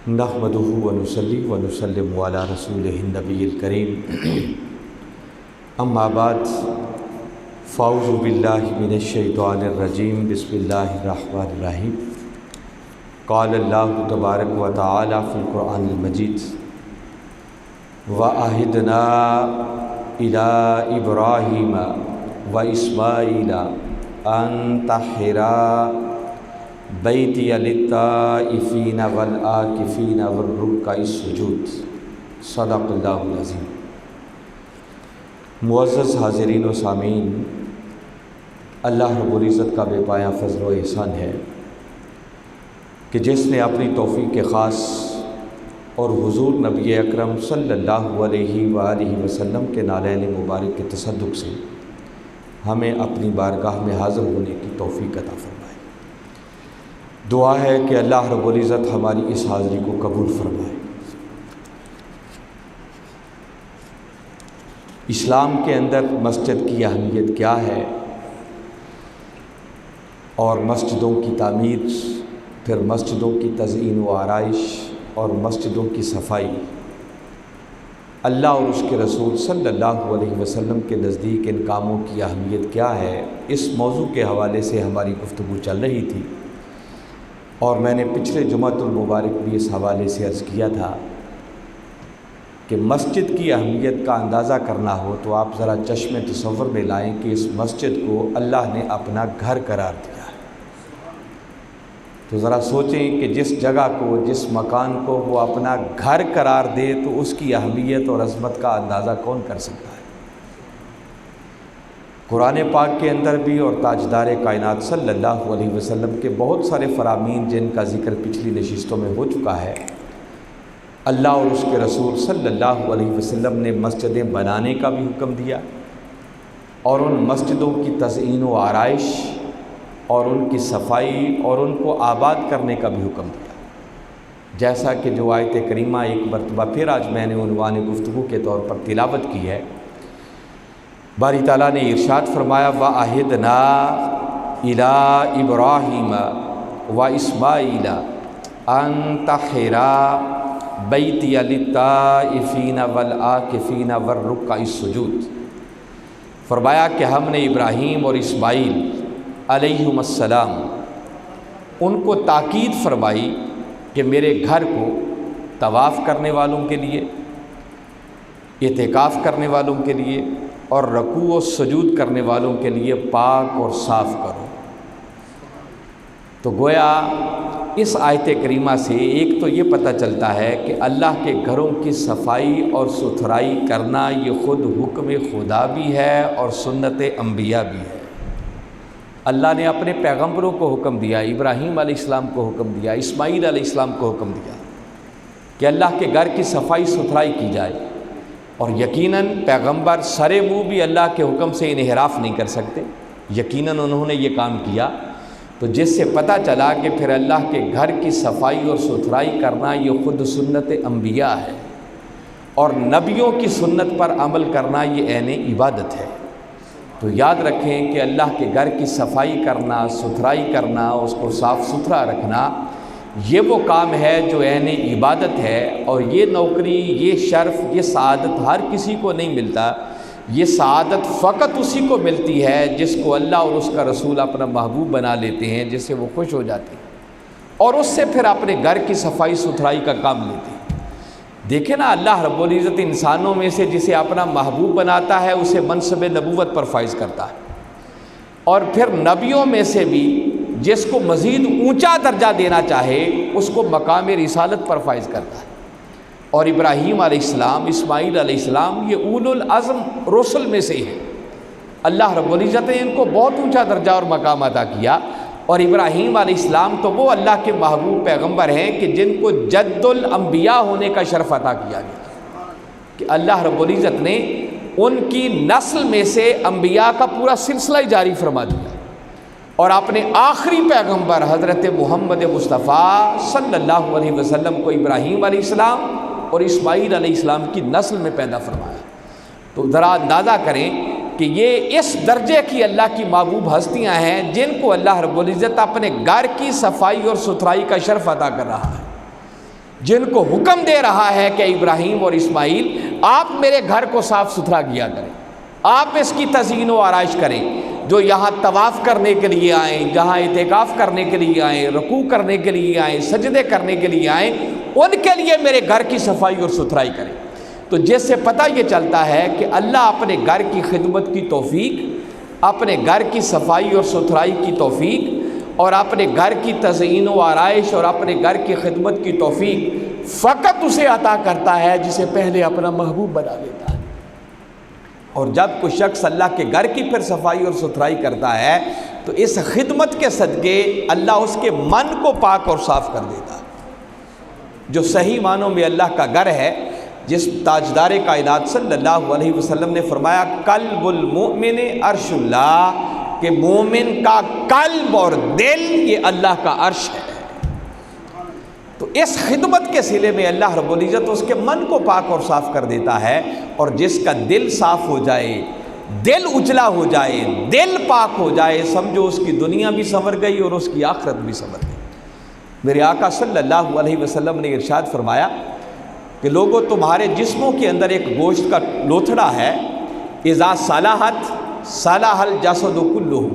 نحمدہ ونصلی ونسلم علی رسولہ النبی الکریم اما بعد فاعوذ باللہ من الشیطان الرجیم بسم اللہ الرحمن الرحیم قال اللہ تبارک و تعالی فی القرآن المجید وَعَهِدْنَا إِلَىٰ إِبْرَاهِيمَ وَإِسْمَاعِيلَ أَن طَهِّرَا بَيْتِيَ لِلطَّائِفِينَ وَالْعَاكِفِينَ وَالرُّكَّعِ السُّجُودِ صدق اللہ العظیم۔ معزز حاضرین و سامعین، اللہ رب العزت کا بے پایہ فضل و احسان ہے کہ جس نے اپنی توفیق خاص اور حضور نبی اکرم صلی اللہ علیہ وآلہ وسلم کے نالین مبارک کے تصدق سے ہمیں اپنی بارگاہ میں حاضر ہونے کی توفیق عطا فرمائے۔ دعا ہے کہ اللہ رب العزت ہماری اس حاضری کو قبول فرمائے۔ اسلام کے اندر مسجد کی اہمیت کیا ہے اور مسجدوں کی تعمیر، پھر مسجدوں کی تزئین و آرائش اور مسجدوں کی صفائی، اللہ اور اس کے رسول صلی اللہ علیہ وسلم کے نزدیک ان کاموں کی اہمیت کیا ہے، اس موضوع کے حوالے سے ہماری گفتگو چل رہی تھی، اور میں نے پچھلے جمعۃ المبارک بھی اس حوالے سے عرض کیا تھا کہ مسجد کی اہمیت کا اندازہ کرنا ہو تو آپ ذرا چشم تصور میں لائیں کہ اس مسجد کو اللہ نے اپنا گھر قرار دیا ہے۔ تو ذرا سوچیں کہ جس جگہ کو، جس مکان کو وہ اپنا گھر قرار دے تو اس کی اہمیت اور عظمت کا اندازہ کون کر سکتا ہے۔ قرآن پاک کے اندر بھی اور تاجدار کائنات صلی اللہ علیہ وسلم کے بہت سارے فرامین جن کا ذکر پچھلی نشستوں میں ہو چکا ہے، اللہ اور اس کے رسول صلی اللہ علیہ وسلم نے مسجدیں بنانے کا بھی حکم دیا اور ان مسجدوں کی تزئین و آرائش اور ان کی صفائی اور ان کو آباد کرنے کا بھی حکم دیا، جیسا کہ جو آیت کریمہ ایک مرتبہ پھر آج میں نے عنوان گفتگو کے طور پر تلاوت کی ہے۔ باری تعالیٰ نے ارشاد فرمایا وَعَهِدْنَا إِلَىٰ إِبْرَاهِيمَ وَإِسْمَاعِيلَ أَن طَهِّرَا بَيْتِيَ لِلطَّائِفِينَ وَالْعَاكِفِينَ وَالرُّكَّعِ السُّجُودِ، فرمایا کہ ہم نے ابراہیم اور اسماعیل علیہم السلام ان کو تاکید فرمائی کہ میرے گھر کو طواف کرنے والوں کے لیے، اعتکاف کرنے والوں کے لیے اور رکوع و سجود کرنے والوں کے لیے پاک اور صاف کرو۔ تو گویا اس آیت کریمہ سے ایک تو یہ پتہ چلتا ہے کہ اللہ کے گھروں کی صفائی اور ستھرائی کرنا یہ خود حکم خدا بھی ہے اور سنت انبیاء بھی ہے۔ اللہ نے اپنے پیغمبروں کو حکم دیا، ابراہیم علیہ السلام کو حکم دیا، اسماعیل علیہ السلام کو حکم دیا کہ اللہ کے گھر کی صفائی ستھرائی کی جائے، اور یقیناً پیغمبر سرے منہ بھی اللہ کے حکم سے انحراف نہیں کر سکتے، یقیناً انہوں نے یہ کام کیا، تو جس سے پتہ چلا کہ پھر اللہ کے گھر کی صفائی اور ستھرائی کرنا یہ خود سنت انبیاء ہے، اور نبیوں کی سنت پر عمل کرنا یہ عین عبادت ہے۔ تو یاد رکھیں کہ اللہ کے گھر کی صفائی کرنا، ستھرائی کرنا، اس کو صاف ستھرا رکھنا، یہ وہ کام ہے جو عین عبادت ہے، اور یہ نوکری، یہ شرف، یہ سعادت ہر کسی کو نہیں ملتا۔ یہ سعادت فقط اسی کو ملتی ہے جس کو اللہ اور اس کا رسول اپنا محبوب بنا لیتے ہیں، جس سے وہ خوش ہو جاتے ہیں اور اس سے پھر اپنے گھر کی صفائی ستھرائی کا کام لیتے ہیں۔ دیکھیں نا، اللہ رب العزت انسانوں میں سے جسے اپنا محبوب بناتا ہے اسے منصب نبوت پر فائز کرتا ہے، اور پھر نبیوں میں سے بھی جس کو مزید اونچا درجہ دینا چاہے اس کو مقام رسالت پر فائز کرتا ہے۔ اور ابراہیم علیہ السلام، اسماعیل علیہ السلام یہ اولو العزم رسل میں سے ہیں، اللہ رب العزت نے ان کو بہت اونچا درجہ اور مقام عطا کیا، اور ابراہیم علیہ السلام تو وہ اللہ کے محبوب پیغمبر ہیں کہ جن کو جد الانبیاء ہونے کا شرف عطا کیا گیا، کہ اللہ رب العزت نے ان کی نسل میں سے انبیاء کا پورا سلسلہ جاری فرما دیا، اور اپنے آخری پیغمبر حضرت محمد مصطفیٰ صلی اللہ علیہ وسلم کو ابراہیم علیہ السلام اور اسماعیل علیہ السلام کی نسل میں پیدا فرمایا۔ تو ذرا اندازہ کریں کہ یہ اس درجے کی اللہ کی محبوب ہستیاں ہیں جن کو اللہ رب العزت اپنے گھر کی صفائی اور ستھرائی کا شرف عطا کر رہا ہے۔ جن کو حکم دے رہا ہے کہ ابراہیم اور اسماعیل آپ میرے گھر کو صاف ستھرا کیا کریں، آپ اس کی تزئین و آرائش کریں، جو یہاں طواف کرنے کے لیے آئیں، جہاں اعتکاف کرنے کے لیے آئیں، رکوع کرنے کے لیے آئیں، سجدے کرنے کے لیے آئیں، ان کے لیے میرے گھر کی صفائی اور ستھرائی کریں۔ تو جس سے پتہ یہ چلتا ہے کہ اللہ اپنے گھر کی خدمت کی توفیق، اپنے گھر کی صفائی اور ستھرائی کی توفیق، اور اپنے گھر کی تزئین و آرائش اور اپنے گھر کی خدمت کی توفیق فقط اسے عطا کرتا ہے جسے پہلے اپنا محبوب بنا لیتا ہے۔ اور جب کوئی شخص اللہ کے گھر کی پھر صفائی اور ستھرائی کرتا ہے تو اس خدمت کے صدقے اللہ اس کے من کو پاک اور صاف کر دیتا ہے۔ جو صحیح معنوں میں اللہ کا گھر ہے، جس تاجدار کائنات صلی اللہ علیہ وسلم نے فرمایا قلب المؤمن عرش اللہ، کہ مومن کا قلب اور دل یہ اللہ کا عرش ہے۔ تو اس خدمت کے صلے میں اللہ رب العزت اس کے من کو پاک اور صاف کر دیتا ہے، اور جس کا دل صاف ہو جائے، دل اجلا ہو جائے، دل پاک ہو جائے، سمجھو اس کی دنیا بھی سنور گئی اور اس کی آخرت بھی سنور گئی۔ میرے آقا صلی اللہ علیہ وسلم نے ارشاد فرمایا کہ لوگوں، تمہارے جسموں کے اندر ایک گوشت کا لوتھڑا ہے، اذا صلحت صلح الجسد کلہ،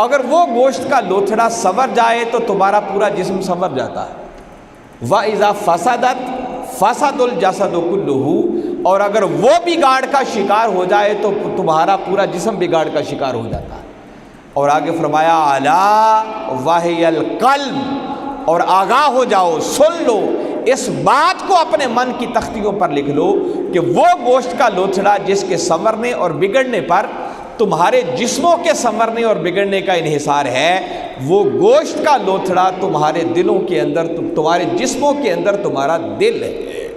اگر وہ گوشت کا لوتھڑا سنور جائے تو تمہارا پورا جسم سنور جاتا ہے، وَإِذَا فَسَدَتْ فَسَدَ الْجَسَدُ كُلُّهُ، اور اگر وہ بگاڑ کا شکار ہو جائے تو تمہارا پورا جسم بگاڑ کا شکار ہو جاتا ہے۔ اور آگے فرمایا اَلَا وَهِيَ الْقَلْبُ، اور آگاہ ہو جاؤ، سن لو، اس بات کو اپنے من کی تختیوں پر لکھ لو کہ وہ گوشت کا لوتھڑا جس کے سنورنے اور بگڑنے پر تمہارے جسموں کے سنورنے اور بگڑنے کا انحصار ہے، وہ گوشت کا لوتھڑا تمہارے دلوں کے اندر، تمہارے جسموں کے اندر تمہارا دل ہے۔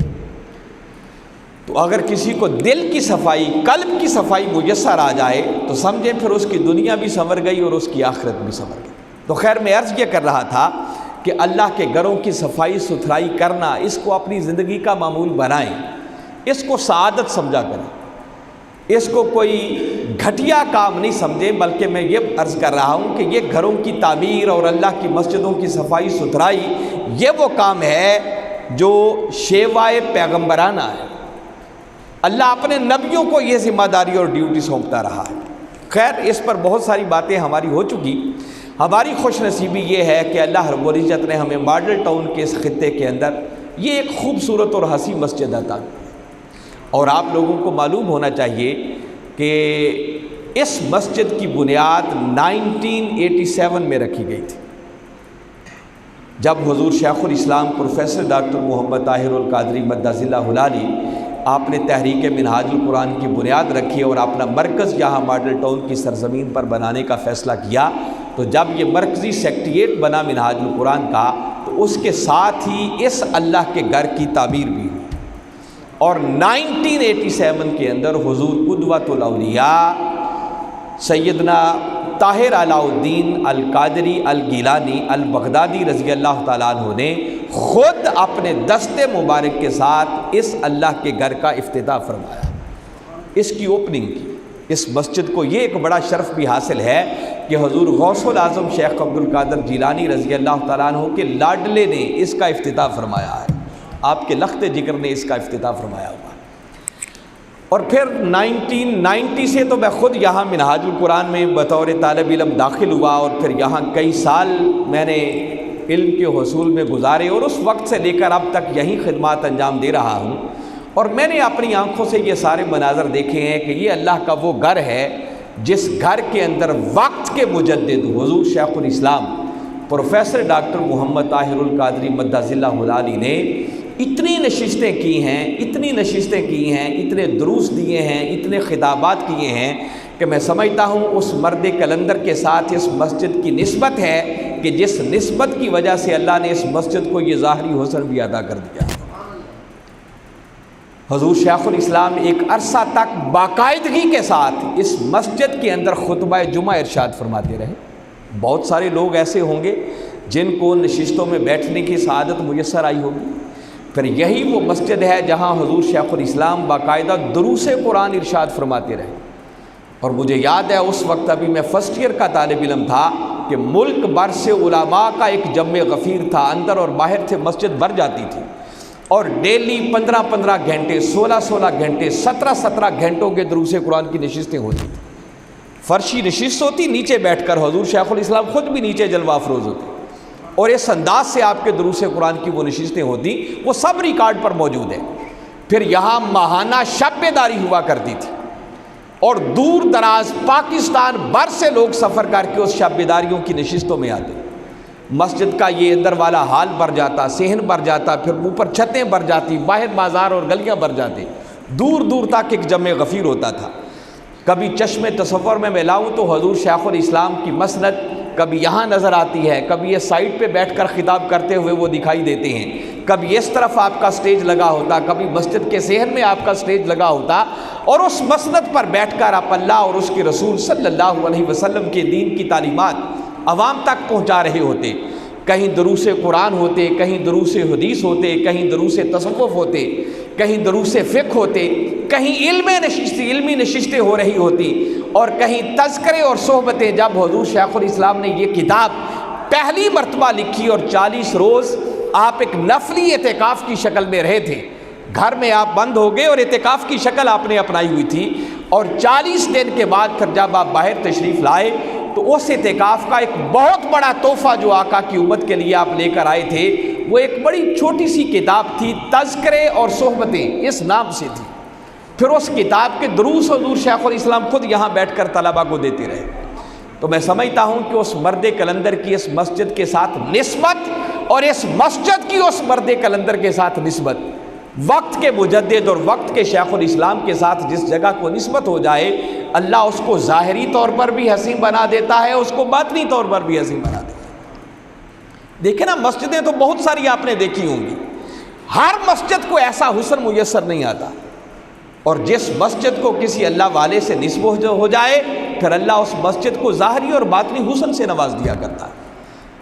تو اگر کسی کو دل کی صفائی، قلب کی صفائی میسر آ جائے تو سمجھیں پھر اس کی دنیا بھی سنور گئی اور اس کی آخرت بھی سنور گئی۔ تو خیر، میں عرض یہ کر رہا تھا کہ اللہ کے گھروں کی صفائی ستھرائی کرنا، اس کو اپنی زندگی کا معمول بنائیں، اس کو سعادت سمجھا کریں، اس کو کوئی گھٹیا کام نہیں سمجھیں، بلکہ میں یہ عرض کر رہا ہوں کہ یہ گھروں کی تعمیر اور اللہ کی مسجدوں کی صفائی ستھرائی، یہ وہ کام ہے جو شیوائے پیغمبرانہ ہے۔ اللہ اپنے نبیوں کو یہ ذمہ داری اور ڈیوٹی سونپتا رہا ہے۔ خیر، اس پر بہت ساری باتیں ہماری ہو چکی۔ ہماری خوش نصیبی یہ ہے کہ اللہ رب العزت نے ہمیں ماڈل ٹاؤن کے اس خطے کے اندر یہ ایک خوبصورت اور حسین مسجد عطا کی، اور آپ لوگوں کو معلوم ہونا چاہیے کہ اس مسجد کی بنیاد 1987 میں رکھی گئی تھی، جب حضور شیخ الاسلام پروفیسر ڈاکٹر محمد طاہر القادری مدظ اللہ العالی آپ نے تحریک منہاج القرآن کی بنیاد رکھی اور اپنا مرکز یہاں ماڈل ٹاؤن کی سرزمین پر بنانے کا فیصلہ کیا، تو جب یہ مرکزی سیکریٹریٹ بنا منہاج القرآن کا تو اس کے ساتھ ہی اس اللہ کے گھر کی تعمیر بھی ہوئی، اور 1987 کے اندر حضور قدوۃ الاولیاء سیدنا طاہر علاء الدین القادری الگیلانی البغدادی رضی اللہ تعالیٰ عنہ نے خود اپنے دست مبارک کے ساتھ اس اللہ کے گھر کا افتتاح فرمایا، اس کی اوپننگ کی۔ اس مسجد کو یہ ایک بڑا شرف بھی حاصل ہے کہ حضور غوث العظم شیخ عبد القادر جیلانی رضی اللہ تعالیٰ عنہ کے لاڈلے نے اس کا افتتاح فرمایا ہے، آپ کے لخت جگر نے اس کا افتتاح فرمایا ہوا ہے۔ اور پھر 1990 سے تو میں خود یہاں منہاج القرآن میں بطور طالب علم داخل ہوا، اور پھر یہاں کئی سال میں نے علم کے حصول میں گزارے، اور اس وقت سے لے کر اب تک یہی خدمات انجام دے رہا ہوں، اور میں نے اپنی آنکھوں سے یہ سارے مناظر دیکھے ہیں کہ یہ اللہ کا وہ گھر ہے جس گھر کے اندر وقت کے مجدد حضور شیخ الاسلام پروفیسر ڈاکٹر محمد طاہر القادری مدظ اللہ العالی نے اتنی نشستیں کی ہیں، اتنی نشستیں کی ہیں، اتنے دروس دیے ہیں، اتنے خطابات کیے ہیں کہ میں سمجھتا ہوں اس مرد کلندر کے ساتھ اس مسجد کی نسبت ہے کہ جس نسبت کی وجہ سے اللہ نے اس مسجد کو یہ ظاہری حسن بھی عطا کر دیا۔ حضور شیخ الاسلام ایک عرصہ تک باقاعدگی کے ساتھ اس مسجد کے اندر خطبہ جمعہ ارشاد فرماتے رہے۔ بہت سارے لوگ ایسے ہوں گے جن کو نشستوں میں بیٹھنے کی سعادت میسر آئی ہوگی، پھر یہی وہ مسجد ہے جہاں حضور شیخ الاسلام باقاعدہ دروس قرآن ارشاد فرماتے رہے۔ اور مجھے یاد ہے اس وقت ابھی میں فرسٹ ایئر کا طالب علم تھا کہ ملک بھر سے علماء کا ایک جمع غفیر تھا، اندر اور باہر سے مسجد بھر جاتی تھی، اور ڈیلی 15 گھنٹے، 16 گھنٹے، 17 گھنٹوں کے دروس قرآن کی نشستیں ہوتی تھیں۔ فرشی نشست ہوتی، نیچے بیٹھ کر حضور شیخ الاسلام خود بھی نیچے جلوہ افروز ہوتے، اور اس انداز سے آپ کے دروس قرآن کی وہ نشستیں ہوتی، وہ سب ریکارڈ پر موجود ہیں۔ پھر یہاں ماہانہ شب بیداری ہوا کرتی تھی، اور دور دراز پاکستان بھر سے لوگ سفر کر کے اس شب بیداریوں کی نشستوں میں آتے۔ مسجد کا یہ اندر والا حال بھر جاتا، صحن بھر جاتا، پھر اوپر چھتیں بھر جاتی، باہر بازار اور گلیاں بھر جاتے، دور دور تک ایک جمع غفیر ہوتا تھا۔ کبھی چشم تصور میں لاؤں تو حضور شیخ الاسلام کی مسند کبھی یہاں نظر آتی ہے، کبھی یہ سائٹ پہ بیٹھ کر خطاب کرتے ہوئے وہ دکھائی دیتے ہیں، کبھی اس طرف آپ کا سٹیج لگا ہوتا، کبھی مسجد کے صحن میں آپ کا سٹیج لگا ہوتا، اور اس مسند پر بیٹھ کر آپ اللہ اور اس کے رسول صلی اللہ علیہ وسلم کے دین کی تعلیمات عوام تک پہنچا رہے ہوتے۔ کہیں دروس قرآن ہوتے، کہیں دروس حدیث ہوتے، کہیں دروس تصوف ہوتے، کہیں دروس فقہ ہوتے، کہیں علمی نشستیں ہو رہی ہوتی، اور کہیں تذکرے اور صحبتیں۔ جب حضور شیخ الاسلام نے یہ کتاب پہلی مرتبہ لکھی اور 40 روز آپ ایک نفلی اعتکاف کی شکل میں رہے تھے، گھر میں آپ بند ہو گئے اور اعتکاف کی شکل آپ نے اپنائی ہوئی تھی، اور 40 دن کے بعد پھر جب آپ باہر تشریف لائے تو اس اعتکاف کا ایک بہت بڑا تحفہ جو آقا کی امت کے لیے آپ لے کر آئے تھے، وہ ایک بڑی چھوٹی سی کتاب تھی، تذکرے اور صحبتیں اس نام سے تھی۔ پھر اس کتاب کے دروس حضور شیخ الاسلام خود یہاں بیٹھ کر طلبہ کو دیتے رہے۔ تو میں سمجھتا ہوں کہ اس مرد کلندر کی اس مسجد کے ساتھ نسبت، اور اس مسجد کی اس مرد کلندر کے ساتھ نسبت، وقت کے مجدد اور وقت کے شیخ الاسلام کے ساتھ جس جگہ کو نسبت ہو جائے، اللہ اس کو ظاہری طور پر بھی حسین بنا دیتا ہے، اس کو باطنی طور پر بھی حسین بنا دیتا ہے۔ دیکھیں نا، مسجدیں تو بہت ساری آپ نے دیکھی ہوں گی، ہر مسجد کو ایسا حسن میسر نہیں آتا، اور جس مسجد کو کسی اللہ والے سے نسبت ہو جائے، پھر اللہ اس مسجد کو ظاہری اور باطنی حسن سے نواز دیا کرتا ہے۔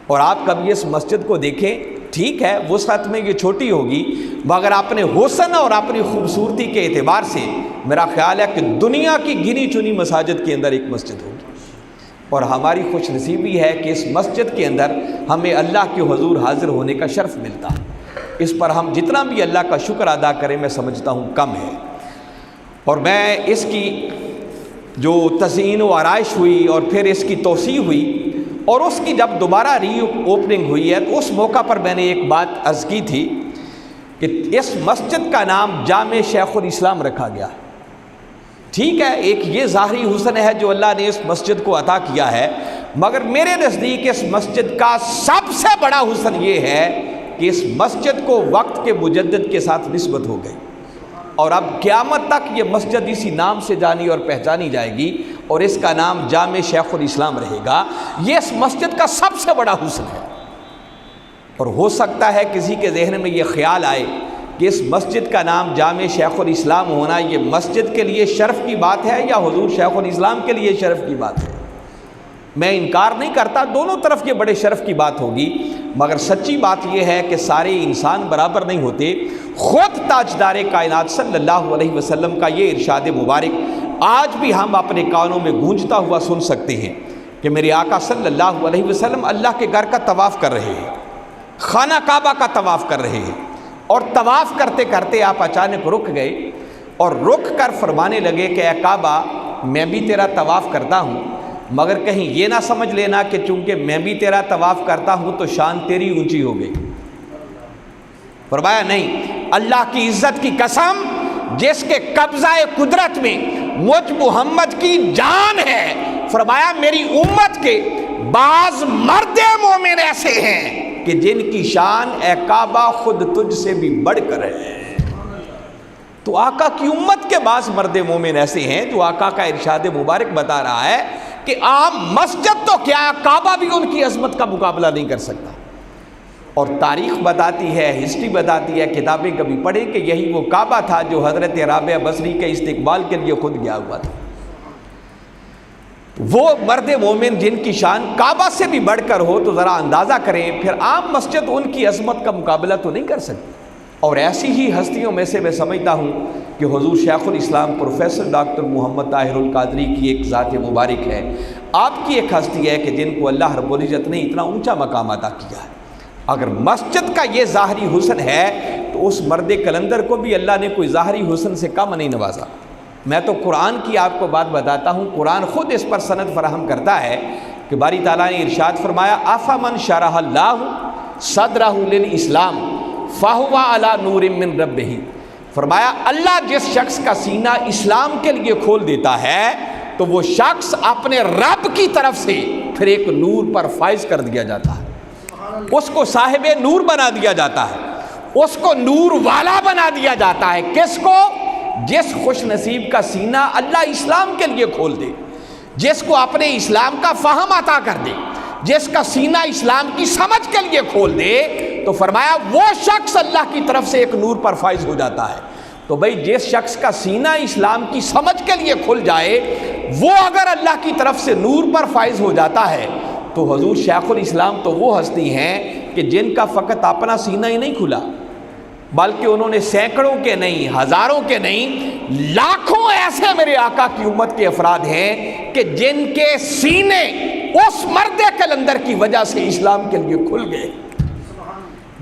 اور آپ کبھی اس مسجد کو دیکھیں، ٹھیک ہے وسعت میں یہ چھوٹی ہوگی، مگر اپنے حسن اور اپنی خوبصورتی کے اعتبار سے میرا خیال ہے کہ دنیا کی گنی چنی مساجد کے اندر ایک مسجد ہوگی۔ اور ہماری خوش نصیبی ہے کہ اس مسجد کے اندر ہمیں اللہ کے حضور حاضر ہونے کا شرف ملتا ہے۔ اس پر ہم جتنا بھی اللہ کا شکر ادا کریں، میں سمجھتا ہوں کم ہے۔ اور میں اس کی جو تزئین و آرائش ہوئی اور پھر اس کی توسیع ہوئی، اور اس کی جب دوبارہ ری اوپننگ ہوئی ہے، تو اس موقع پر میں نے ایک بات عرض کی تھی کہ اس مسجد کا نام جامع شیخ الاسلام رکھا گیا۔ ٹھیک ہے، ایک یہ ظاہری حسن ہے جو اللہ نے اس مسجد کو عطا کیا ہے، مگر میرے نزدیک اس مسجد کا سب سے بڑا حسن یہ ہے کہ اس مسجد کو وقت کے مجدد کے ساتھ نسبت ہو گئی، اور اب قیامت تک یہ مسجد اسی نام سے جانی اور پہچانی جائے گی، اور اس کا نام جامع شیخ الاسلام رہے گا۔ یہ اس مسجد کا سب سے بڑا حسن ہے۔ اور ہو سکتا ہے کسی کے ذہن میں یہ خیال آئے کہ اس مسجد کا نام جامع شیخ الاسلام ہونا یہ مسجد کے لیے شرف کی بات ہے یا حضور شیخ الاسلام کے لیے شرف کی بات ہے۔ میں انکار نہیں کرتا، دونوں طرف یہ بڑے شرف کی بات ہوگی، مگر سچی بات یہ ہے کہ سارے انسان برابر نہیں ہوتے۔ خود تاجدار کائنات صلی اللہ علیہ وسلم کا یہ ارشاد مبارک آج بھی ہم اپنے کانوں میں گونجتا ہوا سن سکتے ہیں کہ میرے آقا صلی اللہ علیہ وسلم اللہ کے گھر کا طواف کر رہے ہیں، خانہ کعبہ کا طواف کر رہے ہیں، اور طواف کرتے کرتے آپ اچانک رک گئے اور رک کر فرمانے لگے کہ اے کعبہ، میں بھی تیرا طواف کرتا ہوں، مگر کہیں یہ نہ سمجھ لینا کہ چونکہ میں بھی تیرا طواف کرتا ہوں تو شان تیری اونچی ہو گئی۔ فرمایا نہیں، اللہ کی عزت کی قسم جس کے قبضہ قدرت میں مجھ محمد کی جان ہے، فرمایا میری امت کے بعض مرد مومن ایسے ہیں کہ جن کی شان اے کعبہ خود تجھ سے بھی بڑھ کر ہے۔ تو آقا کی امت کے بعض مرد مومن ایسے ہیں جو آقا کا ارشاد مبارک بتا رہا ہے کہ عام مسجد تو کیا، کعبہ بھی ان کی عظمت کا مقابلہ نہیں کر سکتا۔ اور تاریخ بتاتی ہے، ہسٹری بتاتی ہے، کتابیں کبھی پڑھیں کہ یہی وہ کعبہ تھا جو حضرت رابعہ بصری کے استقبال کے لیے خود گیا ہوا تھا۔ وہ مرد مومن جن کی شان کعبہ سے بھی بڑھ کر ہو تو ذرا اندازہ کریں، پھر عام مسجد ان کی عظمت کا مقابلہ تو نہیں کر سکتی۔ اور ایسی ہی ہستیوں میں سے میں سمجھتا ہوں کہ حضور شیخ الاسلام پروفیسر ڈاکٹر محمد طاہر القادری کی ایک ذات مبارک ہے، آپ کی ایک ہستی ہے کہ جن کو اللہ رب العزت نے اتنا اونچا مقام عطا کیا ہے۔ اگر مسجد کا یہ ظاہری حسن ہے تو اس مرد کلندر کو بھی اللہ نے کوئی ظاہری حسن سے کم نہیں نوازا۔ میں تو قرآن کی آپ کو بات بتاتا ہوں، قرآن خود اس پر سند فراہم کرتا ہے کہ باری تعالیٰ نے ارشاد فرمایا افمن شرح اللہ صدرہ للاسلام فہو علی نور من ربہ، فرمایا اللہ جس شخص کا سینہ اسلام کے لیے کھول دیتا ہے تو وہ شخص اپنے رب کی طرف سے پھر ایک نور پر فائز کر دیا جاتا ہے، اس کو صاحب نور بنا دیا جاتا ہے، اس کو نور والا بنا دیا جاتا ہے۔ کس کو؟ جس خوش نصیب کا سینہ اللہ اسلام کے لیے کھول دے، جس کو اپنے اسلام کا فہم عطا کر دے، جس کا سینہ اسلام کی سمجھ کے لیے کھول دے، تو فرمایا وہ شخص اللہ کی طرف سے ایک نور پر فائز ہو جاتا ہے۔ تو بھئی جس شخص کا سینہ اسلام کی سمجھ کے لیے کھل جائے، وہ اگر اللہ کی طرف سے نور پر فائز ہو جاتا ہے تو حضور شیخ الاسلام تو وہ ہستی ہیں کہ جن کا فقط اپنا سینہ ہی نہیں کھلا، بلکہ انہوں نے سینکڑوں کے نہیں، ہزاروں کے نہیں، لاکھوں ایسے میرے آقا کی امت کے افراد ہیں کہ جن کے سینے اس مرد کلندر کی وجہ سے اسلام کے لیے کھل گئے،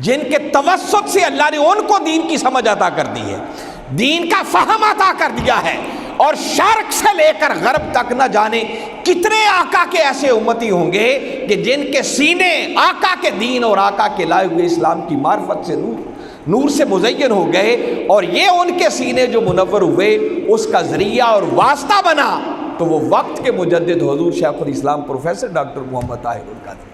جن کے توسط سے اللہ نے ان کو دین کی سمجھ عطا کر دی ہے، دین کا فہم عطا کر دیا ہے۔ اور شرق سے لے کر غرب تک نہ جانے کتنے آقا کے ایسے امتی ہوں گے کہ جن کے سینے آقا کے دین اور آقا کے لائے ہوئے اسلام کی معرفت سے نور سے مزین ہو گئے، اور یہ ان کے سینے جو منور ہوئے اس کا ذریعہ اور واسطہ بنا تو وہ وقت کے مجدد حضور شیخ الاسلام پروفیسر ڈاکٹر محمد طاہر القادری۔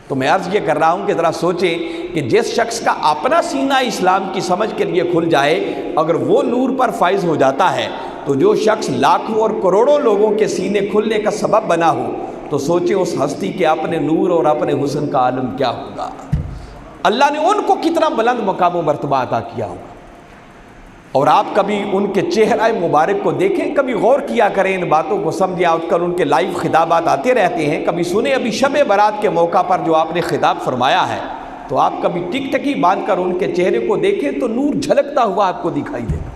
تو میں عرض یہ کر رہا ہوں کہ ذرا سوچیں کہ جس شخص کا اپنا سینہ اسلام کی سمجھ کے لیے کھل جائے، اگر وہ نور پر فائز ہو جاتا ہے تو جو شخص لاکھوں اور کروڑوں لوگوں کے سینے کھلنے کا سبب بنا ہو، تو سوچیں اس ہستی کے اپنے نور اور اپنے حسن کا عالم کیا ہوگا، اللہ نے ان کو کتنا بلند مقام و مرتبہ عطا کیا ہوگا۔ اور آپ کبھی ان کے چہرہ مبارک کو دیکھیں، کبھی غور کیا کریں، ان باتوں کو سمجھیں۔ آج کل ان کے لائیو خطابات آتے رہتے ہیں، کبھی سنیں۔ ابھی شب برات کے موقع پر جو آپ نے خطاب فرمایا ہے، تو آپ کبھی ٹک ٹکی باندھ کر ان کے چہرے کو دیکھیں تو نور جھلکتا ہوا آپ کو دکھائی دے گا۔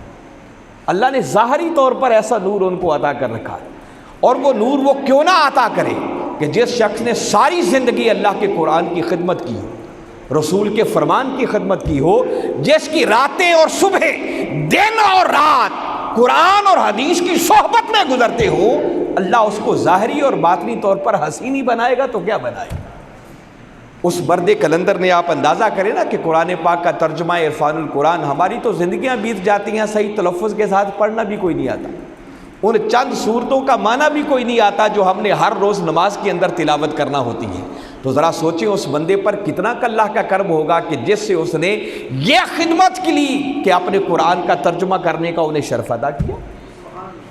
اللہ نے ظاہری طور پر ایسا نور ان کو عطا کر رکھا ہے، اور وہ نور وہ کیوں نہ عطا کرے کہ جس شخص نے ساری زندگی اللہ کے قرآن کی خدمت کی ہو، رسول کے فرمان کی خدمت کی ہو، جس کی راتیں اور صبح، دن اور رات قرآن اور حدیث کی صحبت میں گزرتے ہو، اللہ اس کو ظاہری اور باطنی طور پر حسینی بنائے گا تو کیا بنائے گا۔ اس مرد کلندر نے آپ اندازہ کریں نا کہ قرآن پاک کا ترجمہ عرفان القرآن، ہماری تو زندگیاں بیت جاتی ہیں، صحیح تلفظ کے ساتھ پڑھنا بھی کوئی نہیں آتا، ان چند صورتوں کا معنی بھی کوئی نہیں آتا جو ہم نے ہر روز نماز کے اندر تلاوت کرنا ہوتی ہے۔ تو ذرا سوچیں اس بندے پر کتنا کہ اللہ کا کرم ہوگا کہ جس سے اس نے یہ خدمت کی لی کہ اپنے قرآن کا ترجمہ کرنے کا انہیں شرف ادا کیا۔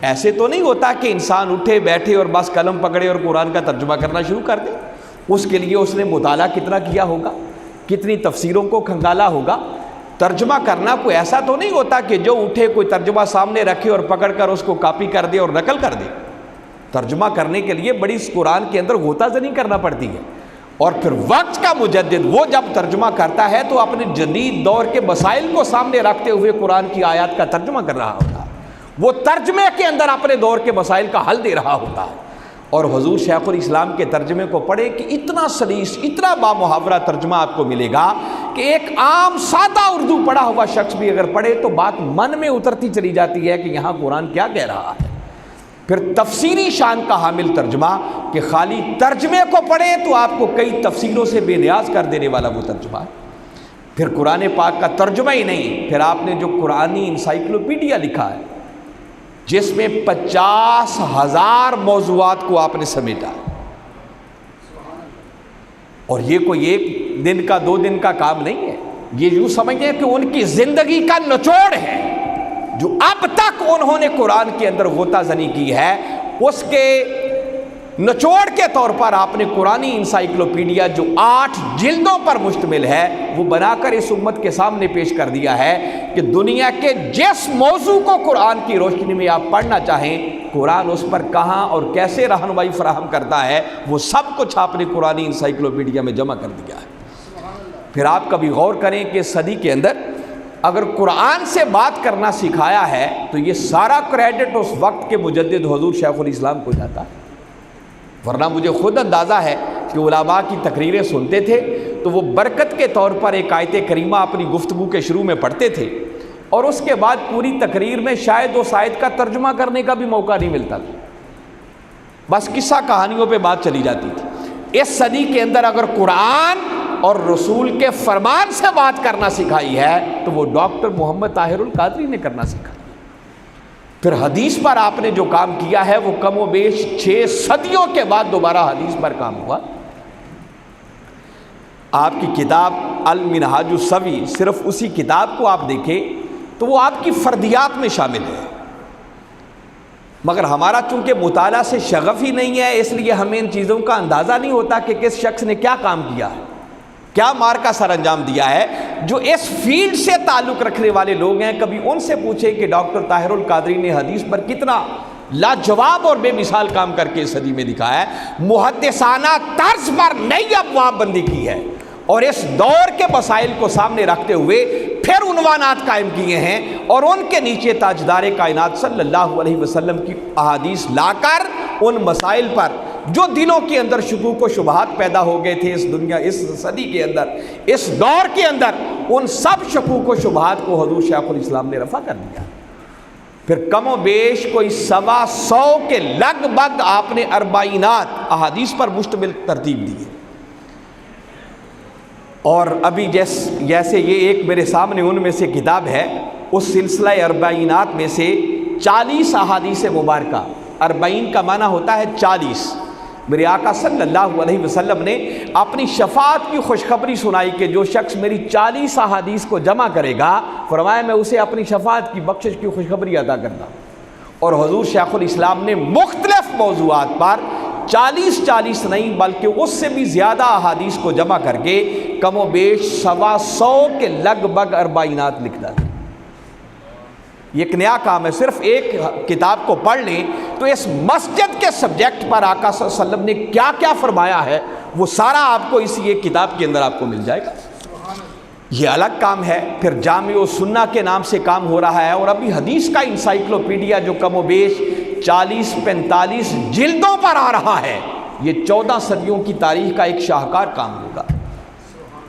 ایسے تو نہیں ہوتا کہ انسان اٹھے بیٹھے اور بس قلم پکڑے اور قرآن کا ترجمہ کرنا شروع کر دے، اس کے لیے اس نے مطالعہ کتنا کیا ہوگا، کتنی تفسیروں کو کھنگالا ہوگا۔ ترجمہ کرنا کوئی ایسا تو نہیں ہوتا کہ جو اٹھے کوئی ترجمہ سامنے رکھے اور پکڑ کر اس کو کاپی کر دے اور نقل کر دے۔ ترجمہ کرنے کے لیے بڑی اس قرآن کے اندر غوطہ زنی کرنا پڑتی ہے، اور پھر وقت کا مجدد وہ جب ترجمہ کرتا ہے تو اپنے جدید دور کے مسائل کو سامنے رکھتے ہوئے قرآن کی آیات کا ترجمہ کر رہا ہوتا ہے، وہ ترجمے کے اندر اپنے دور کے مسائل کا حل دے رہا ہوتا ہے۔ اور حضور شیخ الاسلام کے ترجمے کو پڑھے کہ اتنا سلیس، اتنا بامحاورہ ترجمہ آپ کو ملے گا کہ ایک عام سادہ اردو پڑھا ہوا شخص بھی اگر پڑھے تو بات من میں اترتی چلی جاتی ہے کہ یہاں قرآن کیا کہہ رہا ہے۔ پھر تفسیری شان کا حامل ترجمہ کہ خالی ترجمے کو پڑھیں تو آپ کو کئی تفسیروں سے بے نیاز کر دینے والا وہ ترجمہ ہے۔ پھر قرآن پاک کا ترجمہ ہی نہیں، پھر آپ نے جو قرآنی انسائکلوپیڈیا لکھا ہے جس میں 50,000 موضوعات کو آپ نے سمیٹا، اور یہ کوئی ایک دن کا 2 دن کا کام نہیں ہے، یہ یوں سمجھیں کہ ان کی زندگی کا نچوڑ ہے جو اب تک انہوں نے قرآن کے اندر غوطہ زنی کی ہے، اس کے نچوڑ کے طور پر آپ نے قرآنی انسائکلوپیڈیا جو 8 جلدوں پر مشتمل ہے وہ بنا کر اس امت کے سامنے پیش کر دیا ہے کہ دنیا کے جس موضوع کو قرآن کی روشنی میں آپ پڑھنا چاہیں، قرآن اس پر کہاں اور کیسے رہنمائی فراہم کرتا ہے، وہ سب کچھ آپ نے قرآنی انسائکلوپیڈیا میں جمع کر دیا ہے۔ پھر آپ کبھی غور کریں کہ صدی کے اندر اگر قرآن سے بات کرنا سکھایا ہے تو یہ سارا کریڈٹ اس وقت کے مجدد حضور شیخ الاسلام کو جاتا ہے، ورنہ مجھے خود اندازہ ہے کہ علماء کی تقریریں سنتے تھے تو وہ برکت کے طور پر ایک آیت کریمہ اپنی گفتگو کے شروع میں پڑھتے تھے، اور اس کے بعد پوری تقریر میں شاید اس آیت کا ترجمہ کرنے کا بھی موقع نہیں ملتا تھا، بس قصہ کہانیوں پہ بات چلی جاتی تھی۔ اس صدی کے اندر اگر قرآن اور رسول کے فرمان سے بات کرنا سکھائی ہے تو وہ ڈاکٹر محمد طاہر القادری نے کرنا سکھائی۔ پھر حدیث پر آپ نے جو کام کیا ہے وہ کم و بیش 6 صدیوں کے بعد دوبارہ حدیث پر کام ہوا۔ آپ کی کتاب المنہاج السوی، صرف اسی کتاب کو آپ دیکھیں تو وہ آپ کی فردیات میں شامل ہے، مگر ہمارا چونکہ مطالعہ سے شغف ہی نہیں ہے، اس لیے ہمیں ان چیزوں کا اندازہ نہیں ہوتا کہ کس شخص نے کیا کام کیا ہے، کیا مار کا سر انجام دیا ہے۔ جو اس فیلڈ سے تعلق رکھنے والے لوگ ہیں، کبھی ان سے پوچھیں کہ ڈاکٹر طاہر القادری نے حدیث پر کتنا لاجواب اور بے مثال کام کر کے اس صدی میں دکھایا ہے، محدثانہ طرز پر نئی ابواب بندی کی ہے، اور اس دور کے مسائل کو سامنے رکھتے ہوئے پھر عنوانات قائم کیے ہیں، اور ان کے نیچے تاجدار کائنات صلی اللہ علیہ وسلم کی احادیث لا کر ان مسائل پر جو دلوں کے اندر شکوک و شبہات پیدا ہو گئے تھے اس صدی کے اندر، اس دور کے اندر، ان سب شکوک و شبہات کو حضور شیخ الاسلام نے رفع کر دیا۔ پھر کم و بیش کوئی 125 کے لگ بھگ آپ نے 40 احادیث پر مشتمل ترتیب دی ہے، اور ابھی جیسے یہ ایک میرے سامنے ان میں سے کتاب ہے، اس سلسلہ 40 میں سے 40 احادیث مبارکہ، 40 کا معنی ہوتا ہے 40، میرے آقا صلی اللہ علیہ وسلم نے اپنی شفاعت کی خوشخبری سنائی کہ جو شخص میری 40 احادیث کو جمع کرے گا، فرمایا میں اسے اپنی شفاعت کی بخشش کی خوشخبری عطا کرتا ہوں۔ اور حضور شیخ الاسلام نے مختلف موضوعات پر 40 نہیں بلکہ اس سے بھی زیادہ احادیث کو جمع کر کے کم و بیش 125 کے لگ بھگ 40 لکھ ڈالے۔ یہ ایک نیا کام ہے، صرف ایک کتاب کو پڑھ لیں تو اس مسجد کے سبجیکٹ پر آقا صلی اللہ علیہ وسلم نے کیا کیا فرمایا ہے وہ سارا آپ کو اسی ایک کتاب کے اندر آپ کو مل جائے گا۔ یہ الگ کام ہے۔ پھر جامع السنہ کے نام سے کام ہو رہا ہے، اور ابھی حدیث کا انسائکلوپیڈیا جو کم و بیش 40-45 جلدوں پر آ رہا ہے، یہ 14 صدیوں کی تاریخ کا ایک شاہکار کام ہوگا۔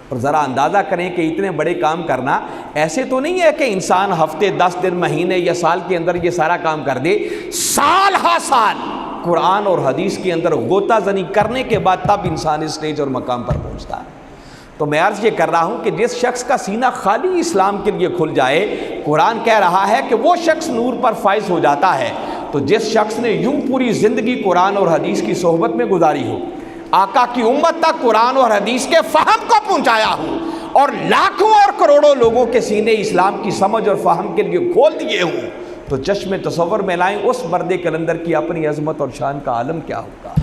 اور ذرا اندازہ کریں کہ اتنے بڑے کام کرنا ایسے تو نہیں ہے کہ انسان ہفتے 10 دن مہینے یا سال کے اندر یہ سارا کام کر دے، سال ہا سال قرآن اور حدیث کے اندر غوطہ زنی کرنے کے بعد تب انسان اس اسٹیج اور مقام پر پہنچتا ہے۔ تو میں عرض یہ کر رہا ہوں کہ جس شخص کا سینہ خالی اسلام کے لیے کھل جائے، قرآن کہہ رہا ہے کہ وہ شخص نور پر فائز ہو جاتا ہے۔ تو جس شخص نے یوں پوری زندگی قرآن اور حدیث کی صحبت میں گزاری ہو، آقا کی امت تک قرآن اور حدیث کے فہم کو پہنچایا ہوں، اور لاکھوں اور کروڑوں لوگوں کے سینے اسلام کی سمجھ اور فہم کے لیے کھول دیے ہوں، تو چشم تصور میں لائیں اس مرد کلندر کی اپنی عظمت اور شان کا عالم کیا ہوگا۔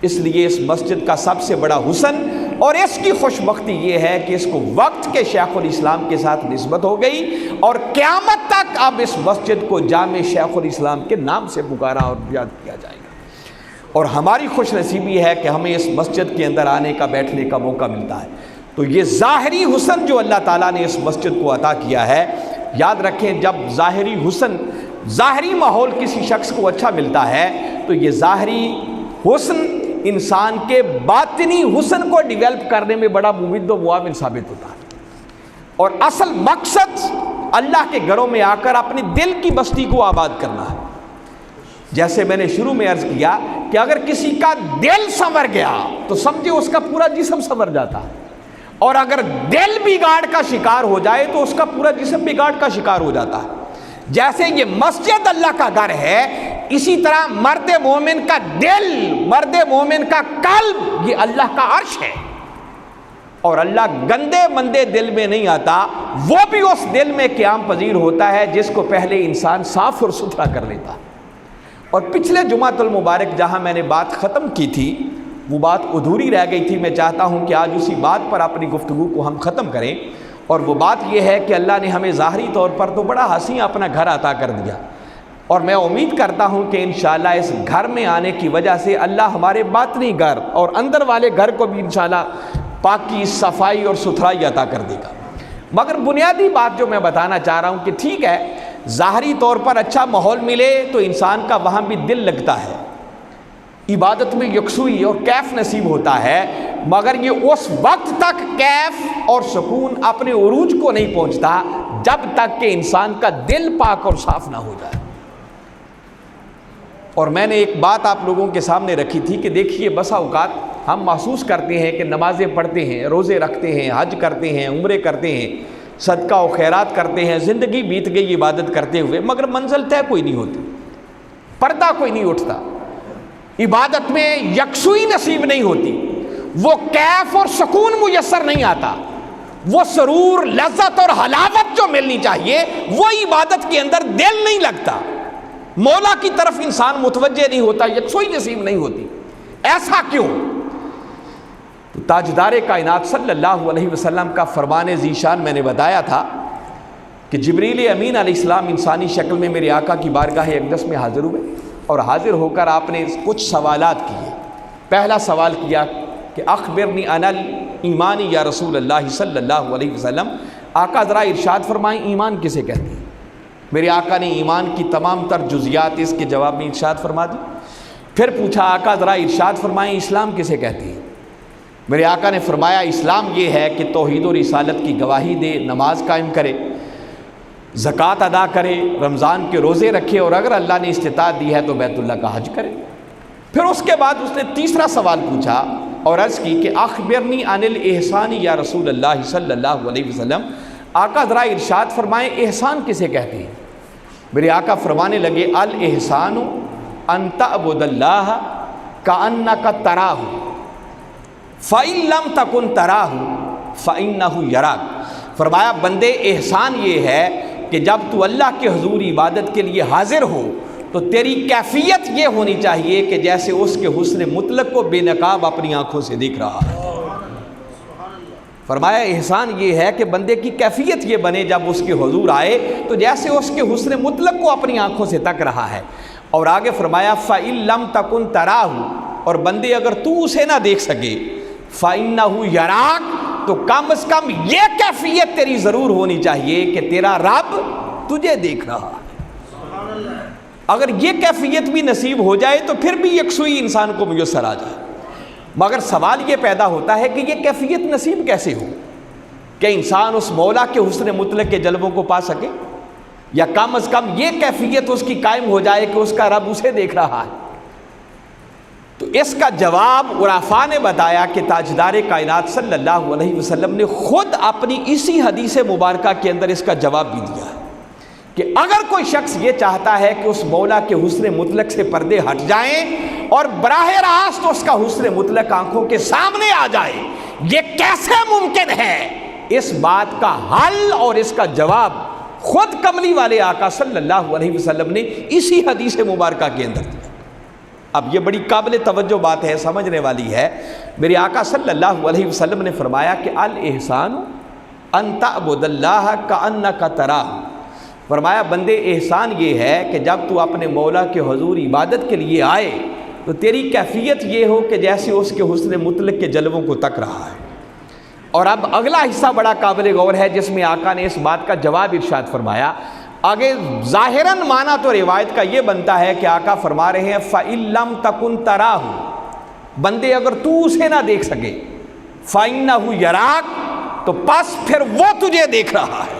اس لیے اس مسجد کا سب سے بڑا حسن اور اس کی خوش بختی یہ ہے کہ اس کو وقت کے شیخ الاسلام کے ساتھ نسبت ہو گئی، اور قیامت تک اب اس مسجد کو جامع شیخ الاسلام کے نام سے پکارا اور یاد کیا جائے گا۔ اور ہماری خوش نصیبی ہے کہ ہمیں اس مسجد کے اندر آنے کا، بیٹھنے کا موقع ملتا ہے۔ تو یہ ظاہری حسن جو اللہ تعالیٰ نے اس مسجد کو عطا کیا ہے، یاد رکھیں جب ظاہری حسن، ظاہری ماحول کسی شخص کو اچھا ملتا ہے تو یہ ظاہری حسن انسان کے باطنی حسن کو ڈیولپ کرنے میں بڑا مفید و معاون ثابت ہوتا ہے۔ اور اصل مقصد اللہ کے گھروں میں آ کر اپنی دل کی بستی کو آباد کرنا ہے۔ جیسے میں نے شروع میں عرض کیا کہ اگر کسی کا دل سنور گیا تو سمجھے اس کا پورا جسم سنور جاتا ہے، اور اگر دل بگاڑ کا شکار ہو جائے تو اس کا پورا جسم بگاڑ کا شکار ہو جاتا ہے۔ جیسے یہ مسجد اللہ کا گھر ہے، اسی طرح مرد مومن کا دل، مرد مومن کا قلب یہ اللہ کا عرش ہے، اور اللہ گندے مندے دل میں نہیں آتا، وہ بھی اس دل میں قیام پذیر ہوتا ہے جس کو پہلے انسان صاف اور ستھرا کر لیتا۔ اور پچھلے جمعۃ المبارک جہاں میں نے بات ختم کی تھی وہ بات ادھوری رہ گئی تھی، میں چاہتا ہوں کہ آج اسی بات پر اپنی گفتگو کو ہم ختم کریں، اور وہ بات یہ ہے کہ اللہ نے ہمیں ظاہری طور پر تو بڑا حسین اپنا گھر عطا کر دیا، اور میں امید کرتا ہوں کہ انشاءاللہ اس گھر میں آنے کی وجہ سے اللہ ہمارے باطنی گھر اور اندر والے گھر کو بھی انشاءاللہ پاکی، صفائی اور ستھرائی عطا کر دے گا۔ مگر بنیادی بات جو میں بتانا چاہ رہا ہوں کہ ٹھیک ہے ظاہری طور پر اچھا ماحول ملے تو انسان کا وہاں بھی دل لگتا ہے، عبادت میں یکسوئی اور کیف نصیب ہوتا ہے، مگر یہ اس وقت تک کیف اور سکون اپنے عروج کو نہیں پہنچتا جب تک کہ انسان کا دل پاک اور صاف نہ ہو جائے۔ اور میں نے ایک بات آپ لوگوں کے سامنے رکھی تھی کہ دیکھیے بسا اوقات ہم محسوس کرتے ہیں کہ نمازیں پڑھتے ہیں، روزے رکھتے ہیں، حج کرتے ہیں، عمرے کرتے ہیں، صدقہ و خیرات کرتے ہیں، زندگی بیت گئی عبادت کرتے ہوئے، مگر منزل طے کوئی نہیں ہوتی، پردہ کوئی نہیں اٹھتا، عبادت میں یکسوئی نصیب نہیں ہوتی، وہ کیف اور سکون میسر نہیں آتا، وہ سرور، لذت اور حلاوت جو ملنی چاہیے وہ عبادت کے اندر دل نہیں لگتا، مولا کی طرف انسان متوجہ نہیں ہوتا، یکسوئی نصیب نہیں ہوتی۔ ایسا کیوں؟ تو تاجدار کائنات صلی اللہ علیہ وسلم کا فرمان ذیشان میں نے بتایا تھا کہ جبریل امین علیہ السلام انسانی شکل میں میرے آقا کی بارگاہ اقدس میں حاضر ہوئے، اور حاضر ہو کر آپ نے کچھ سوالات کیے۔ پہلا سوال کیا کہ اخبرنی عن الایمان یا رسول اللہ صلی اللہ علیہ وسلم، آقا ذرا ارشاد فرمائیں ایمان کسے کہتے ہیں؟ میرے آقا نے ایمان کی تمام تر جزیات اس کے جواب میں ارشاد فرما دی۔ پھر پوچھا آقا ذرا ارشاد فرمائیں اسلام کسے کہتے ہیں؟ میرے آقا نے فرمایا اسلام یہ ہے کہ توحید و رسالت کی گواہی دے، نماز قائم کرے، زکوٰۃ ادا کرے، رمضان کے روزے رکھے، اور اگر اللہ نے استطاعت دی ہے تو بیت اللہ کا حج کرے۔ پھر اس کے بعد اس نے تیسرا سوال پوچھا اور عرض کی کہ اخبرنی عن الاحسان یا رسول اللہ صلی اللہ علیہ وسلم، آقا ذرا ارشاد فرمائیں احسان کسے کہتے ہیں؟ میرے آقا فرمانے لگے الاحسان ان تعبد اللہ کأنک تراہ فإن لم تکن تراہ فإنہ یراک۔ فرمایا بندے احسان یہ ہے کہ جب تو اللہ کے حضور عبادت کے لیے حاضر ہو تو تیری کیفیت یہ ہونی چاہیے کہ جیسے اس کے حسن مطلق کو بے نقاب اپنی آنکھوں سے دیکھ رہا ہے۔ فرمایا احسان یہ ہے کہ بندے کی کیفیت یہ بنے جب اس کے حضور آئے تو جیسے اس کے حسن مطلق کو اپنی آنکھوں سے تک رہا ہے۔ اور آگے فرمایا فَإِن لَمْ تَكُنْ تَرَاهُ، اور بندے اگر تو اسے نہ دیکھ سکے فَإِنَّهُ يَرَاكَ، تو کم از کم یہ کیفیت تیری ضرور ہونی چاہیے کہ تیرا رب تجھے دیکھ رہا ہے۔ اگر یہ کیفیت بھی نصیب ہو جائے تو پھر بھی یکسوئی انسان کو میسر آ جائے، مگر سوال یہ پیدا ہوتا ہے کہ یہ کیفیت نصیب کیسے ہو کہ انسان اس مولا کے حسن مطلق کے جلووں کو پا سکے، یا کم از کم یہ کیفیت اس کی قائم ہو جائے کہ اس کا رب اسے دیکھ رہا ہے۔ تو اس کا جواب عرفاء نے بتایا کہ تاجدار کائنات صلی اللہ علیہ وسلم نے خود اپنی اسی حدیث مبارکہ کے اندر اس کا جواب بھی دیا ہے کہ اگر کوئی شخص یہ چاہتا ہے کہ اس مولا کے حسن مطلق سے پردے ہٹ جائیں اور براہ راست اس کا حسن مطلق آنکھوں کے سامنے آ جائے، یہ کیسے ممکن ہے؟ اس بات کا حل اور اس کا جواب خود کملی والے آقا صلی اللہ علیہ وسلم نے اسی حدیث مبارکہ کے اندر دیا۔ اب یہ بڑی قابل توجہ بات ہے، سمجھنے والی ہے۔ میرے آقا صلی اللہ علیہ وسلم نے فرمایا کہ الاحسان ان تعبد اللہ کأنک تراہ، فرمایا بندے احسان یہ ہے کہ جب تو اپنے مولا کے حضور عبادت کے لیے آئے تو تیری کیفیت یہ ہو کہ جیسے اس کے حسن مطلق کے جلووں کو تک رہا ہے۔ اور اب اگلا حصہ بڑا قابل غور ہے جس میں آقا نے اس بات کا جواب ارشاد فرمایا۔ آگے ظاہراً معنی تو روایت کا یہ بنتا ہے کہ آقا فرما رہے ہیں فَإِن لَمْ تَكُنْ تَرَاهُ، بندے اگر تو اسے نہ دیکھ سکے فَإِنَّهُ يَرَاكَ، تو پس پھر وہ تجھے دیکھ رہا ہے۔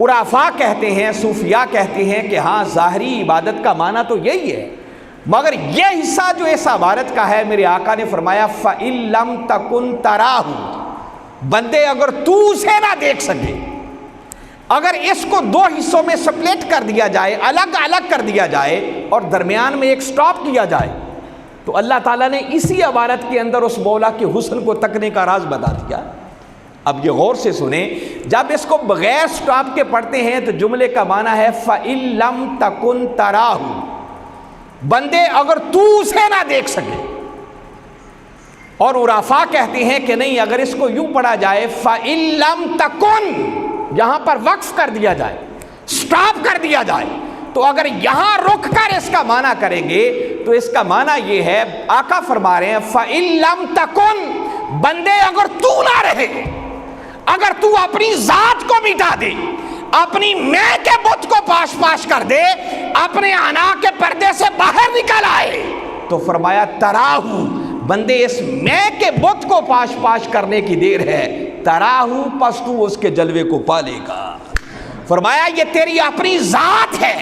عرفاء کہتے ہیں، صوفیاء کہتے ہیں کہ ہاں ظاہری عبادت کا معنی تو یہی ہے، مگر یہ حصہ جو اس عبارت کا ہے میرے آقا نے فرمایا فَإِن لَمْ تَكُنْ تَرَاهُ، بندے اگر تو اسے نہ دیکھ سکے، اگر اس کو دو حصوں میں سپلیٹ کر دیا جائے، الگ الگ کر دیا جائے اور درمیان میں ایک سٹاپ کیا جائے، تو اللہ تعالیٰ نے اسی عبارت کے اندر اس مولا کے حسن کو تکنے کا راز بتا دیا۔ اب یہ غور سے سنیں، جب اس کو بغیر سٹاپ کے پڑھتے ہیں تو جملے کا معنی ہے فَإِن لَمْ تَكُنْ تَرَاهُ، بندے اگر تو اسے نہ دیکھ سکے۔ اور عرفاء کہتے ہیں کہ نہیں، اگر اس کو یوں پڑھا جائے فَإِن لَمْ تَكُنْ، یہاں پر وقف کر دیا جائے، سٹاپ کر دیا جائے، تو اگر یہاں رک کر اس کا معنی کریں گے تو اس کا معنی یہ ہے، آقا فرما رہے ہیں فَإِن لَمْ تَكُنْ، بندے اگر تو نہ رہے، اگر تو اپنی ذات کو مٹا دے، اپنی میں کے بت کو پاش پاش کر دے، اپنے انا کے پردے سے باہر نکل آئے، تو فرمایا تراہو، بندے اس میں کے بت کو پاش پاش کرنے کی دیر ہے، تراہو پس تو اس کے جلوے کو پالے گا۔ فرمایا یہ تیری اپنی ذات ہے،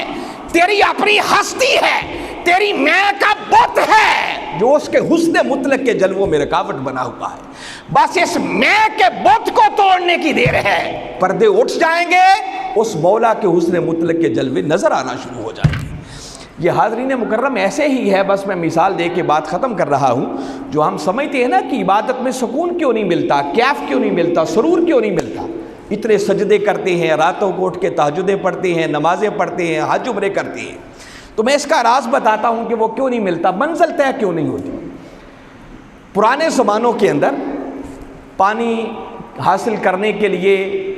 تیری اپنی ہستی ہے، تیری میں کا بت ہے جو اس کے حسن مطلق کے جلووں میں رکاوٹ بنا ہوا ہے۔ بس اس میں کے بت کو توڑنے کی دیر ہے، پردے اٹھ جائیں گے، اس مولا کے حسن مطلق کے جلوے نظر آنا شروع ہو جائیں گے۔ یہ حاضرین مکرم ایسے ہی ہے، بس میں مثال دے کے بات ختم کر رہا ہوں۔ جو ہم سمجھتے ہیں نا کہ عبادت میں سکون کیوں نہیں ملتا، کیف کیوں نہیں ملتا، سرور کیوں نہیں ملتا، اتنے سجدے کرتے ہیں، راتوں کو اٹھ کے تہجدیں پڑھتے ہیں، نمازیں پڑھتے ہیں، حج عمرے کرتے ہیں، تو میں اس کا راز بتاتا ہوں کہ وہ کیوں نہیں ملتا، منزل طے کیوں نہیں ہوتی۔ پرانے زمانوں کے اندر پانی حاصل کرنے کے لیے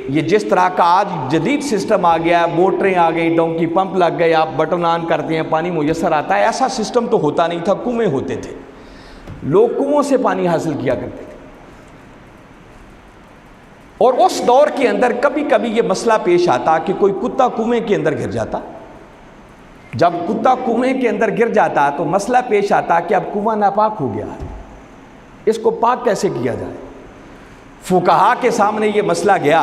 یہ جس طرح کا آج جدید سسٹم آ گیا ہے، موٹریں آ گئی، ڈونکی پمپ لگ گئے، آپ بٹن آن کرتے ہیں پانی میسر آتا ہے، ایسا سسٹم تو ہوتا نہیں تھا، کنویں ہوتے تھے، لوگ کنووں سے پانی حاصل کیا کرتے تھے۔ اور اس دور کے اندر کبھی کبھی یہ مسئلہ پیش آتا کہ کوئی کتا کنویں کے اندر گر جاتا۔ جب کتا کنویں کے اندر گر جاتا تو مسئلہ پیش آتا کہ اب کنواں ناپاک ہو گیا ہے، اس کو پاک کیسے کیا جائے۔ فقہا کے سامنے یہ مسئلہ گیا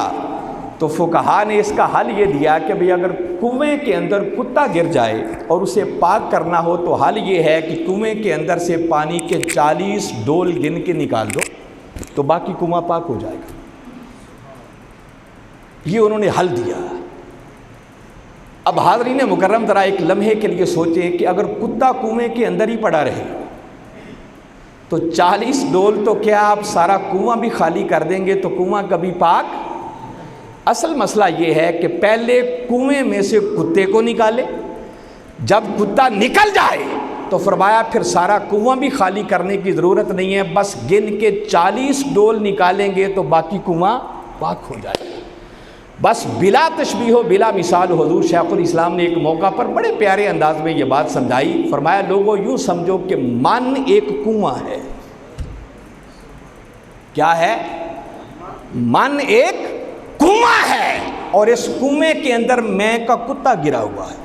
تو فقہا نے اس کا حل یہ دیا کہ بھئی اگر کنویں کے اندر کتا گر جائے اور اسے پاک کرنا ہو تو حل یہ ہے کہ کنویں کے اندر سے پانی کے 40 ڈول گن کے نکال دو تو باقی کنواں پاک ہو جائے گا۔ یہ انہوں نے حل دیا۔ اب حاضرین مکرم ذرا ایک لمحے کے لیے سوچیں کہ اگر کتا کنویں کے اندر ہی پڑا رہے تو 40 ڈول تو کیا آپ سارا کنواں بھی خالی کر دیں گے تو کنواں کبھی پاک؟ اصل مسئلہ یہ ہے کہ پہلے کنویں میں سے کتے کو نکالے، جب کتا نکل جائے تو فرمایا پھر سارا کنواں بھی خالی کرنے کی ضرورت نہیں ہے، بس گن کے 40 ڈول نکالیں گے تو باقی کنواں پاک ہو جائے گا۔ بس بلا تشبیہ و بلا مثال حضور شیخ الاسلام نے ایک موقع پر بڑے پیارے انداز میں یہ بات سمجھائی۔ فرمایا لوگوں یوں سمجھو کہ من ایک کنواں ہے۔ کیا ہے؟ من ایک کنواں ہے اور اس کنویں کے اندر میں کا کتا گرا ہوا ہے۔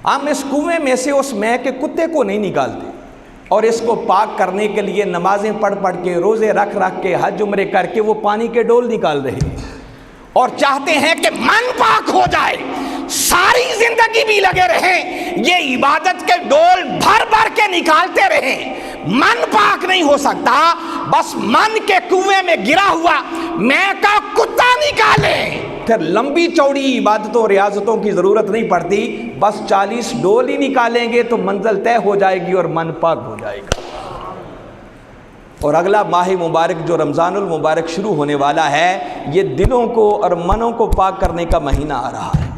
ہم اس کنویں میں سے اس میں کے کتے کو نہیں نکالتے اور اس کو پاک کرنے کے لیے نمازیں پڑھ پڑھ کے، روزے رکھ رکھ کے، حج عمرے کر کے وہ پانی کے ڈول نکال رہے ہیں اور چاہتے ہیں کہ من پاک ہو جائے، ساری زندگی بھی لگے رہیں یہ عبادت کے ڈول بھر بھر کے نکالتے رہیں، من پاک نہیں ہو سکتا۔ بس من کے کنویں میں گرا ہوا میں کا کتا نکالیں، پھر لمبی چوڑی عبادتوں ریاضتوں کی ضرورت نہیں پڑتی، بس 40 ڈول ہی نکالیں گے تو منزل طے ہو جائے گی اور من پاک ہو جائے گا۔ اور اگلا ماہ مبارک جو رمضان المبارک شروع ہونے والا ہے، یہ دلوں کو اور منوں کو پاک کرنے کا مہینہ آ رہا ہے،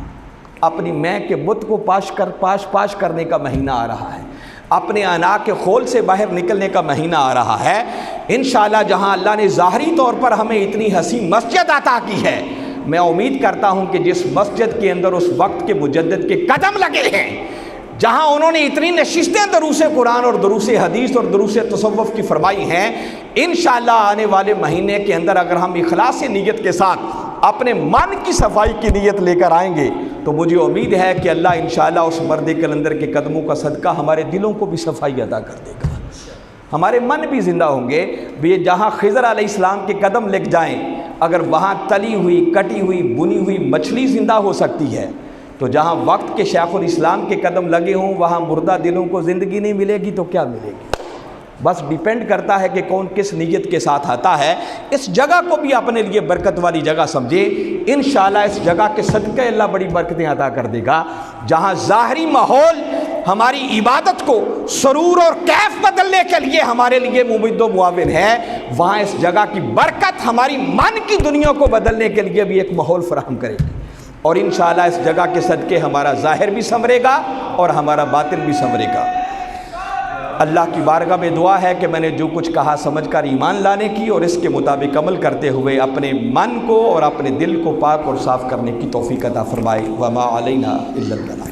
اپنی میں کے بت کو پاش کرنے کا مہینہ آ رہا ہے، اپنے انا کے خول سے باہر نکلنے کا مہینہ آ رہا ہے۔ انشاءاللہ جہاں اللہ نے ظاہری طور پر ہمیں اتنی حسین مسجد عطا کی ہے، میں امید کرتا ہوں کہ جس مسجد کے اندر اس وقت کے مجدد کے قدم لگے ہیں، جہاں انہوں نے اتنی نشستیں دروس قرآن اور دروس حدیث اور دروس تصوف کی فرمائی ہیں، انشاءاللہ آنے والے مہینے کے اندر اگر ہم اخلاص نیت کے ساتھ اپنے من کی صفائی کی نیت لے کر آئیں گے تو مجھے امید ہے کہ اللہ انشاءاللہ اس مرد کلندر کے قدموں کا صدقہ ہمارے دلوں کو بھی صفائی عطا کر دے گا، ہمارے من بھی زندہ ہوں گے۔ بھی جہاں خضر علیہ السلام کے قدم لگ جائیں، اگر وہاں تلی ہوئی، کٹی ہوئی، بنی ہوئی مچھلی زندہ ہو سکتی ہے تو جہاں وقت کے شیخ الاسلام کے قدم لگے ہوں وہاں مردہ دلوں کو زندگی نہیں ملے گی تو کیا ملے گی؟ بس ڈیپینڈ کرتا ہے کہ کون کس نیت کے ساتھ آتا ہے۔ اس جگہ کو بھی اپنے لیے برکت والی جگہ سمجھے، انشاءاللہ اس جگہ کے صدقے اللہ بڑی برکتیں عطا کر دے گا۔ جہاں ظاہری ماحول ہماری عبادت کو سرور اور کیف بدلنے کے لیے ہمارے لیے ممد و معاون ہے، وہاں اس جگہ کی برکت ہماری من کی دنیا کو بدلنے کے لیے بھی ایک ماحول فراہم کرے گی، اور انشاءاللہ اس جگہ کے صدقے ہمارا ظاہر بھی سنورے گا اور ہمارا باطن بھی سنورے گا۔ اللہ کی بارگاہ میں دعا ہے کہ میں نے جو کچھ کہا سمجھ کر ایمان لانے کی اور اس کے مطابق عمل کرتے ہوئے اپنے من کو اور اپنے دل کو پاک اور صاف کرنے کی توفیق عطا فرمائے۔ وما علینا الا البلاغ۔